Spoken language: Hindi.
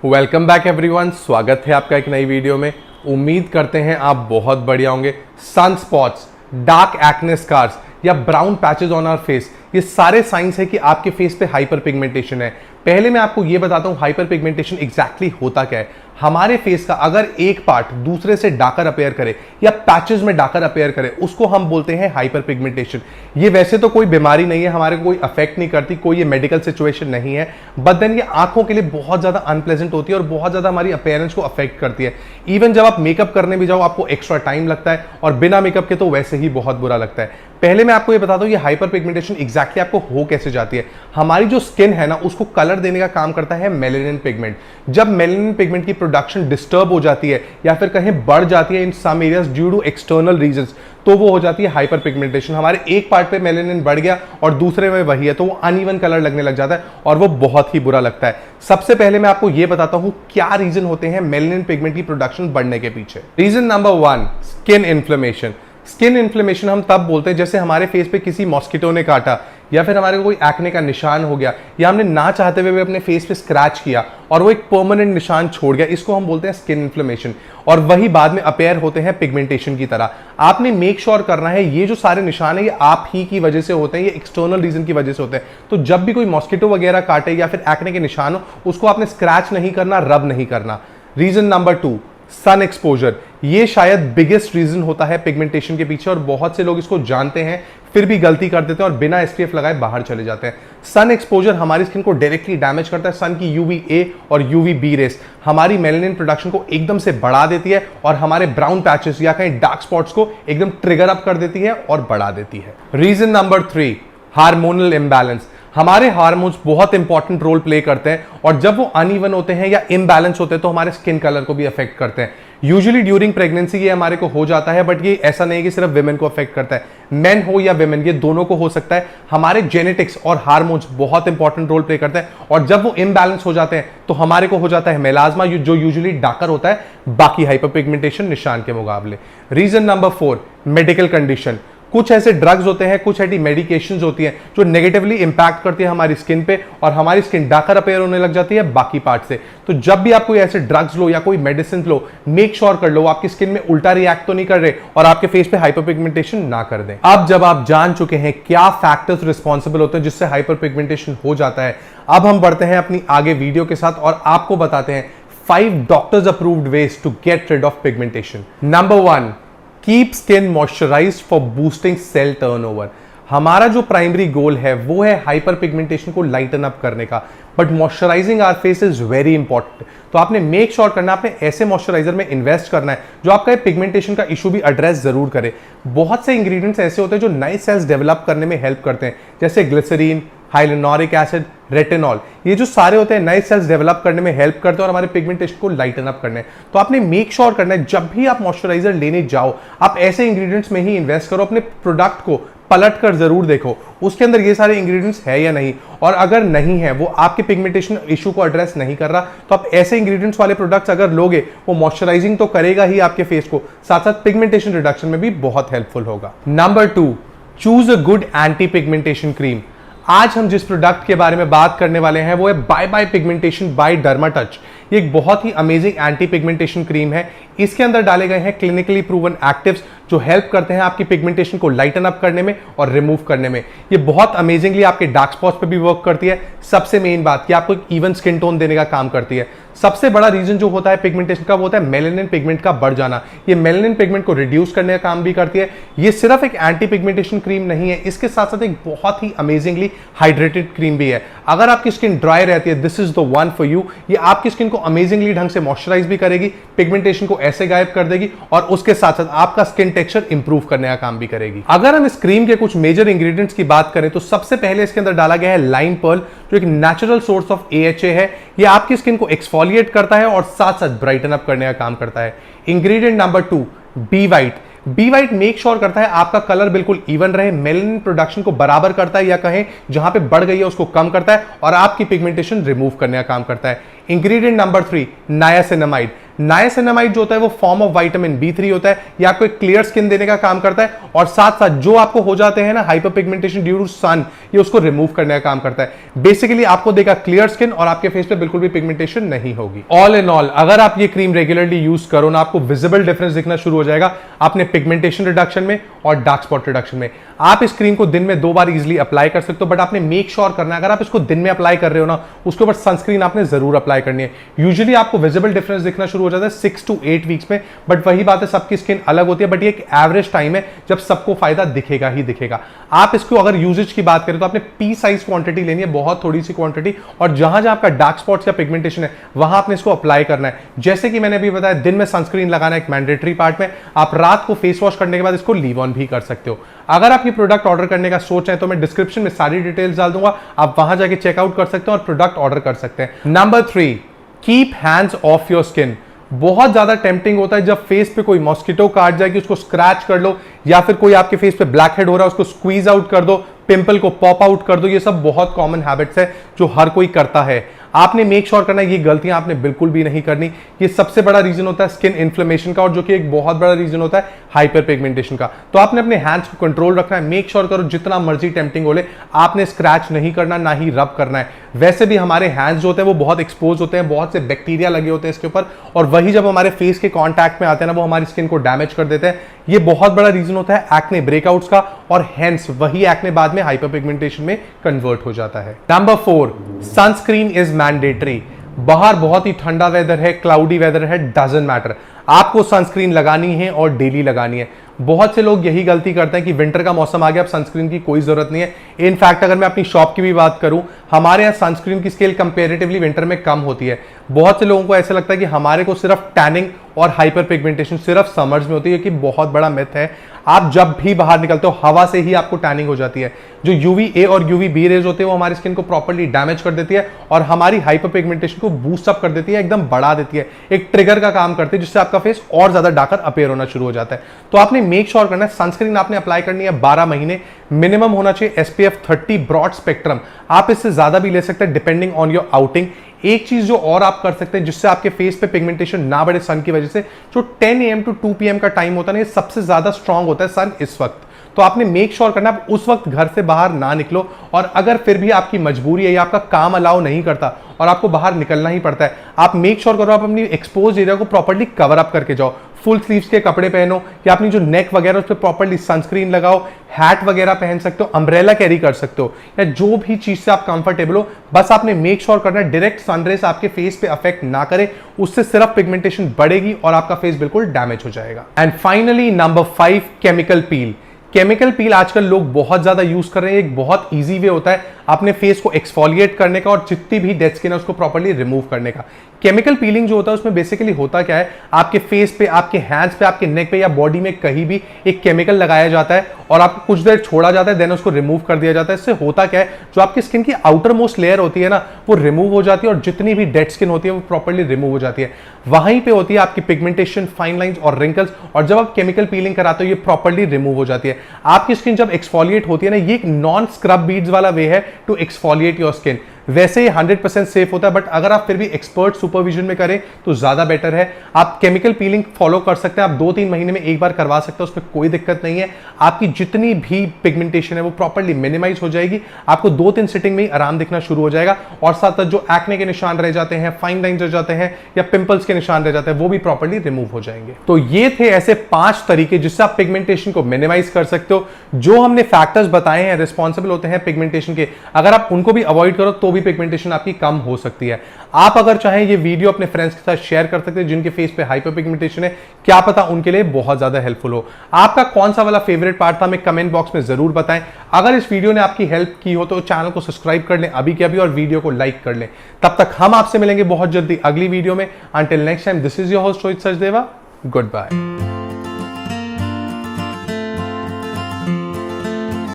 वेलकम बैक एवरीवन, स्वागत है आपका एक नई वीडियो में। उम्मीद करते हैं आप बहुत बढ़िया होंगे। Sun spots, dark acne scars या brown patches on our face, ये सारे साइंस है कि आपके फेस पे हाइपर पिगमेंटेशन है। पहले मैं आपको ये बताता हूं हाइपर पिगमेंटेशन एग्जैक्टली होता क्या है। हमारे फेस का अगर एक पार्ट दूसरे से डार्कर अपीयर करे या पैचेस में डार्कर अपीयर करे, उसको हम बोलते हैं हाइपर पिगमेंटेशन। ये वैसे तो कोई बीमारी नहीं है, हमारे को कोई अफेक्ट नहीं करती, कोई ये मेडिकल सिचुएशन नहीं है, बट देन ये आंखों के लिए बहुत ज्यादा अनप्लेजेंट होती है और बहुत ज्यादा हमारी अपीयरेंस को अफेक्ट करती है। इवन जब आप मेकअप करने भी जाओ आपको एक्स्ट्रा टाइम लगता है, और बिना मेकअप के तो वैसे ही बहुत बुरा लगता है। पहले मैं आपको ये बताता हूं ये हाइपर पिगमेंटेशन एग्जैक्टली आपको हो कैसे जाती है। हमारी जो स्किन है ना, उसको कलर देने का काम करता है मेलेनिन पिगमेंट। जब मेलेनिन पिगमेंट की प्रोडक्शन डिस्टर्ब हो जाती है या फिर कहीं बढ़ जाती है in some areas due to external reasons, तो वो हो जाती है हाइपर पिगमेंटेशन। हमारे एक पार्ट पे मेलेनिन बढ़ गया और दूसरे में वही है, तो वो अनइवन कलर लगने लग जाता है और वो बहुत ही बुरा लगता है। सबसे पहले मैं आपको ये बताता हूं क्या रीजन होते हैं मेलेनिन पिगमेंट की प्रोडक्शन बढ़ने के पीछे। Reason number 1, skin inflammation. Skin inflammation हम तब बोलते हैं जैसे हमारे फेस पे किसी मॉस्किटो ने काटा, या फिर हमारे को कोई एक्ने का निशान हो गया, या हमने ना चाहते हुए भी अपने फेस पे स्क्रैच किया और वो एक परमानेंट निशान छोड़ गया, इसको हम बोलते हैं स्किन इन्फ्लेमेशन। और वही बाद में अपेयर होते हैं पिगमेंटेशन की तरह। आपने मेक श्योर करना है ये जो सारे निशान है ये आप ही की वजह से होते हैं, ये एक्सटर्नल रीजन की वजह से होते हैं। तो जब भी कोई मॉस्किटो वगैरह काटे या फिर एक्ने के निशान हो, उसको आपने स्क्रैच नहीं करना, रब नहीं करना। Reason number 2, sun exposure. ये शायद बिगेस्ट रीजन होता है पिगमेंटेशन के पीछे, और बहुत से लोग इसको जानते हैं फिर भी गलती कर देते हैं और बिना एसपीएफ लगाए बाहर चले जाते हैं। सन एक्सपोजर हमारी स्किन को डायरेक्टली डैमेज करता है। सन की यूवीए और यूवीबी रेस हमारी मेलेनिन प्रोडक्शन को एकदम से बढ़ा देती है और हमारे ब्राउन पैचेस या कहीं डार्क स्पॉट्स को एकदम ट्रिगर अप कर देती है और बढ़ा देती है। Reason number 3, hormonal imbalance. हमारे हार्मोन्स बहुत इंपॉर्टेंट रोल प्ले करते हैं, और जब वो अनइवन होते हैं या इम्बैलेंस होते हैं तो हमारे स्किन कलर को भी अफेक्ट करते हैं। यूजुअली ड्यूरिंग प्रेगनेंसी ये हमारे को हो जाता है, बट ये ऐसा नहीं है कि सिर्फ विमेन को अफेक्ट करता है, मेन हो या विमेन, ये दोनों को हो सकता है। हमारे जेनेटिक्स और हार्मोन्स बहुत इंपॉर्टेंट रोल प्ले करते हैं, और जब वो इम्बैलेंस हो जाते हैं तो हमारे को हो जाता है मेलाज्मा, जो यूजुअली डार्कर होता है बाकी हाइपरपिगमेंटेशन निशान के मुकाबले। Reason number 4, medical condition. कुछ ऐसे ड्रग्स होते हैं, कुछ ऐसी मेडिकेशंस होती हैं जो नेगेटिवली इंपैक्ट करती है हमारी स्किन पे, और हमारी स्किन डार्कर अपीयर होने लग जाती है बाकी पार्ट से। तो जब भी आप कोई ऐसे ड्रग्स लो या कोई मेडिसिन लो, मेक श्योर कर लो आपकी स्किन में उल्टा रिएक्ट तो नहीं कर रहे और आपके फेस पे हाइपरपिगमेंटेशन ना कर दें। अब जब आप जान चुके हैं क्या फैक्टर्स रिस्पॉन्सिबल होते हैं जिससे हाइपरपिगमेंटेशन हो जाता है, अब हम बढ़ते हैं अपनी आगे वीडियो के साथ और आपको बताते हैं 5 doctors approved ways to get rid of pigmentation. Number 1, keep skin moisturised for boosting cell turnover. हमारा जो प्राइमरी गोल है वो है हाइपर पिगमेंटेशन को लाइटन अप करने का, but moisturising our face is very important. तो आपने मेक श्योर करना, आपने ऐसे मॉइस्चराइजर में इन्वेस्ट करना है जो आपका पिगमेंटेशन का इशू भी एड्रेस जरूर करे। बहुत से इंग्रेडिएंट्स ऐसे होते हैं जो नए सेल्स डेवलप करने में हेल्प करते हैं, जैसे ग्लिसरीन, हाइलुरोनिक एसिड, रेटिनॉल। ये जो सारे होते हैं नए सेल्स डेवलप करने में हेल्प करते हैं और हमारे पिगमेंटेशन को लाइटन अप करने। तो आपने मेक श्योर करना है जब भी आप मॉइस्चराइजर लेने जाओ आप ऐसे इंग्रेडिएंट्स में ही इन्वेस्ट करो। अपने प्रोडक्ट को पलट कर जरूर देखो उसके अंदर ये सारे इंग्रेडिएंट्स है या नहीं, और अगर नहीं है, वो आपके पिगमेंटेशन इशू को एड्रेस नहीं कर रहा, तो आप ऐसे इंग्रेडिएंट्स वाले प्रोडक्ट्स अगर लोगे वो मॉइस्चराइजिंग तो करेगा ही आपके फेस को, साथ साथ पिगमेंटेशन रिडक्शन में भी बहुत हेल्पफुल होगा। Number 2, choose a good anti pigmentation cream. आज हम जिस प्रोडक्ट के बारे में बात करने वाले हैं वो है bye bye pigmentation by Dermatouch. ये एक बहुत ही अमेजिंग एंटी पिगमेंटेशन क्रीम है। इसके अंदर डाले गए हैं क्लिनिकली प्रूवन एक्टिव्स जो हेल्प करते हैं आपकी पिगमेंटेशन को लाइटन अप करने में और रिमूव करने में। ये बहुत अमेजिंगली आपके डार्क स्पॉट्स पे भी वर्क करती है। सबसे मेन बात कि आपको एक इवन स्किन टोन देने का काम करती है। सबसे बड़ा रीजन जो होता है पिगमेंटेशन का वो होता है मेलेनिन पिगमेंट का बढ़ जाना। ये मेलेनिन पिगमेंट को रिड्यूस करने का काम भी करती है। ये सिर्फ एक एंटी पिगमेंटेशन क्रीम नहीं है, इसके साथ साथ एक बहुत ही अमेजिंगली हाइड्रेटेड क्रीम भी है। अगर आपकी स्किन ड्राई रहती है, this is the one for you. ये आपकी स्किन को अमेजिंगली ढंग से मॉइस्चराइज भी करेगी, पिगमेंटेशन को ऐसे गायब कर देगी, और उसके साथ साथ आपका स्किन टेक्सचर इंप्रूव करने का काम भी करेगी। अगर हम इस क्रीम के कुछ मेजर इंग्रेडिएंट्स की बात करें तो सबसे पहले इसके अंदर डाला गया है लाइम पर्ल, जो एक नेचुरल सोर्स ऑफ AHA है। ये आपकी स्किन को एक्सफोलिएट करता है और साथ साथ ब्राइटन अप करने का काम करता है। Ingredient number 2, B white. B white make sure करता है आपका कलर बिल्कुल इवन रहे, मेलेनिन प्रोडक्शन को बराबर करता है, या कहें जहां पे बढ़ गई है उसको कम करता है, और आपकी पिगमेंटेशन रिमूव करने का काम करता है। Ingredient number 3, niacinamide. नाइसिनामाइड जो होता है वो फॉर्म ऑफ विटामिन B3 होता है, ये आपको एक क्लियर स्किन देने का काम करता है और साथ साथ जो आपको हो जाते हैं ना हाइपर पिगमेंटेशन ड्यू टू सन, ये उसको रिमूव करने का काम करता है। बेसिकली आपको देगा क्लियर स्किन और आपके फेस पे बिल्कुल भी पिगमेंटेशन नहीं होगी। ऑल इन ऑल अगर आप ये क्रीम रेगुलरली यूज करो ना, आपको विजिबल डिफरेंस दिखना शुरू हो जाएगा अपने पिगमेंटेशन रिडक्शन में और डार्क स्पॉट रिडक्शन में। आप इस क्रीम को दिन में 2 बार इजीली अप्लाई कर सकते हो, बट आपने मेक श्योर करना है अगर आप इसको दिन में अप्लाई कर रहे हो ना, उसके ऊपर सनस्क्रीन आपने जरूर अप्लाई करनी है। यूजुअली आपको विजिबल डिफरेंस दिखना शुरू हो जाता है 6 to 8 वीक्स में, बट वही बात है सबकी स्किन अलग होती है, बट ये एक एवरेज टाइम है जब सबको फायदा दिखेगा ही दिखेगा। आप इसको अगर यूजेज की बात करें तो आपने पी साइज क्वांटिटी लेनी है, बहुत थोड़ी सी क्वांटिटी, और जहां जहां आपका डार्क स्पॉट्स या पिगमेंटेशन है वहां आपने इसको अप्लाई करना है। जैसे कि मैंने अभी बताया, दिन में सनस्क्रीन लगाना एक मैंडेटरी पार्ट में, आप रात को फेस वॉश करने के बाद इसको लीव ऑन भी कर सकते हो। अगर आप ये प्रोडक्ट ऑर्डर करने का सोच रहे हैं तो मैं डिस्क्रिप्शन में सारी डिटेल्स डाल दूंगा, आप वहां जाके चेकआउट कर सकते हैं और प्रोडक्ट ऑर्डर कर सकते हैं। Number 3, keep hands of your skin. बहुत ज्यादा टेम्पटिंग होता है जब फेस पे कोई मॉस्किटो काट जाए कि उसको स्क्रैच कर लो, या फिर कोई आपके फेस पे ब्लैक हेड हो रहा है उसको स्क्वीज आउट कर दो, पिंपल को पॉप आउट कर दो। ये सब बहुत कॉमन हैबिट्स है जो हर कोई करता है। आपने मेक श्योर करना है ये गलतियां आपने बिल्कुल भी नहीं करनी। ये सबसे बड़ा रीजन होता है स्किन इन्फ्लेमेशन का, और जो कि एक बहुत बड़ा रीजन होता है हाइपर पिगमेंटेशन का। तो आपने अपने हैंड्स को कंट्रोल रखना है। मेक श्योर करो जितना मर्जी टेम्पटिंग हो ले, आपने स्क्रैच नहीं करना, ना ही रब करना है। वैसे भी हमारे हैंड्स जो होते हैं वो बहुत एक्सपोज होते हैं, बहुत से बैक्टीरिया लगे होते हैं इसके ऊपर, और वही जब हमारे फेस के कॉन्टैक्ट में आते हैं ना वो हमारी स्किन को डैमेज कर देते हैं। ये बहुत बड़ा रीजन होता है एक्ने ब्रेकआउट्स का, और हेंस वही एक्ने बाद में हाइपर पिगमेंटेशन में कन्वर्ट हो जाता है। Number 4, sunscreen is mandatory. बाहर बहुत ही ठंडा वेदर है, क्लाउडी वेदर है, डजंट मैटर, आपको सनस्क्रीन लगानी है और डेली लगानी है। बहुत से लोग यही गलती करते हैं कि विंटर का मौसम आ गया, अब सनस्क्रीन की कोई जरूरत नहीं है। इनफैक्ट अगर मैं अपनी शॉप की भी बात करूं, हमारे यहाँ सनस्क्रीन की स्केल कंपेरेटिवली विंटर में कम होती है। बहुत से लोगों को ऐसा लगता है कि हमारे को सिर्फ टैनिंग और हाइपर पिगमेंटेशन सिर्फ समर्स में होती है, कि बहुत बड़ा मिथ है। आप जब भी बाहर निकलते हो हवा से ही आपको टैनिंग हो जाती है। जो UVA और UVB रेज होते हैं वो हमारी स्किन को प्रॉपर्ली डैमेज कर देती है और हमारी हाइपर पिगमेंटेशन को बूस्ट अप कर देती है, एकदम बढ़ा देती है, एक ट्रिगर का काम करती है जिससे आपका फेस और ज्यादा डार्कर अपीयर होना शुरू हो जाता है। तो आपने मेक श्योर करना है सनस्क्रीन आपने अप्लाई करनी है 12 महीने, मिनिमम होना चाहिए SPF 30 ब्रॉड स्पेक्ट्रम। आप इससे ज्यादा भी ले सकते हैं डिपेंडिंग ऑन योर आउटिंग। एक चीज जो और आप कर सकते हैं जिससे आपके फेस पे पिगमेंटेशन ना बढ़े सन की वजह से, जो 10 AM to 2 PM का टाइम होता है ना, ये सबसे ज्यादा स्ट्रांग होता है सन इस वक्त। तो आपने मेक श्योर करना है उस वक्त घर से बाहर ना निकलो, और अगर फिर भी आपकी मजबूरी है या आपका काम अलाउ नहीं करता और आपको बाहर निकलना ही पड़ता है, आप मेक श्योर करो आप अपनी एक्सपोज एरिया को प्रॉपर्ली कवर अप करके जाओ। फुल स्लीव्स के कपड़े पहनो, या अपनी जो नेक वगैरह उस पर प्रॉपर्ली सनस्क्रीन लगाओ, हैट वगैरह पहन सकते हो, अम्ब्रेला कैरी कर सकते हो, या जो भी चीज से आप कंफर्टेबल हो। बस आपने मेक श्योर करना है डायरेक्ट सनरेज आपके फेस पे अफेक्ट ना करे, उससे सिर्फ पिगमेंटेशन बढ़ेगी और आपका फेस बिल्कुल डैमेज हो जाएगा। And finally number 5, chemical peel. Chemical peel आजकल लोग बहुत ज्यादा यूज कर रहे हैं। एक बहुत इजी वे होता है अपने फेस को एक्सफोलिएट करने का और जितनी भी डेड स्किन है उसको प्रॉपर्ली रिमूव करने का। केमिकल पीलिंग जो होता है उसमें बेसिकली होता क्या है, आपके फेस पे, आपके हैंड्स पे, आपके नेक पे या बॉडी में कहीं भी एक केमिकल लगाया जाता है और आपको कुछ देर छोड़ा जाता है, देन उसको रिमूव कर दिया जाता है। इससे होता क्या है, जो आपकी स्किन की आउटर मोस्ट लेयर होती है ना वो रिमूव हो जाती है, और जितनी भी डेड स्किन होती है वो प्रॉपर्ली रिमूव हो जाती है। वहीं पे होती है आपकी पिगमेंटेशन, फाइन लाइंस और रिंकल्स, और जब आप केमिकल पीलिंग कराते हो ये प्रॉपर्ली रिमूव हो जाती है। आपकी स्किन जब एक्सफोलिएट होती है ना, ये एक नॉन स्क्रब बीड्स वाला वे है टू एक्सफोलिएट योर स्किन। वैसे ही 100% सेफ होता है, बट अगर आप फिर भी एक्सपर्ट सुपरविजन में करें तो ज्यादा बेटर है। आप केमिकल पीलिंग फॉलो कर सकते हैं, आप 2-3 महीने में एक बार करवा सकते हैं, उसमें कोई दिक्कत नहीं है। आपकी जितनी भी पिगमेंटेशन है वो प्रॉपर्ली मिनिमाइज हो जाएगी, आपको 2-3 सिटिंग में ही आराम दिखना शुरू हो जाएगा, और साथ साथ जो एक्ने के निशान रह जाते हैं, फाइन लाइंस रह जाते हैं या पिंपल्स के निशान रह जाते हैं वो भी प्रॉपर्ली रिमूव हो जाएंगे। तो ये थे ऐसे 5 तरीके जिससे आप पिगमेंटेशन को मिनिमाइज कर सकते हो। जो हमने फैक्टर्स बताए हैं रिस्पॉन्सिबल होते हैं पिगमेंटेशन के, अगर आप उनको भी अवॉइड करो तो भी पिगमेंटेशन आपकी कम हो सकती है। आप अगर चाहें ये वीडियो अपने फ्रेंड्स के साथ शेयर कर सकते हैं जिनके फेस पे हाइपर पिगमेंटेशन है, क्या पता उनके लिए बहुत ज्यादा हेल्पफुल हो। आपका कौन सा वाला फेवरेट पार्ट था हमें कमेंट बॉक्स में जरूर बताएं। अगर इस वीडियो ने आपकी हेल्प की हो तो चैनल को सब्सक्राइब कर लें अभी के अभी, और वीडियो को लाइक कर लें। तब तक हम आपसे मिलेंगे बहुत जल्दी अगली वीडियो में। Until next time, this is your host Rohit Sachdeva. Good bye.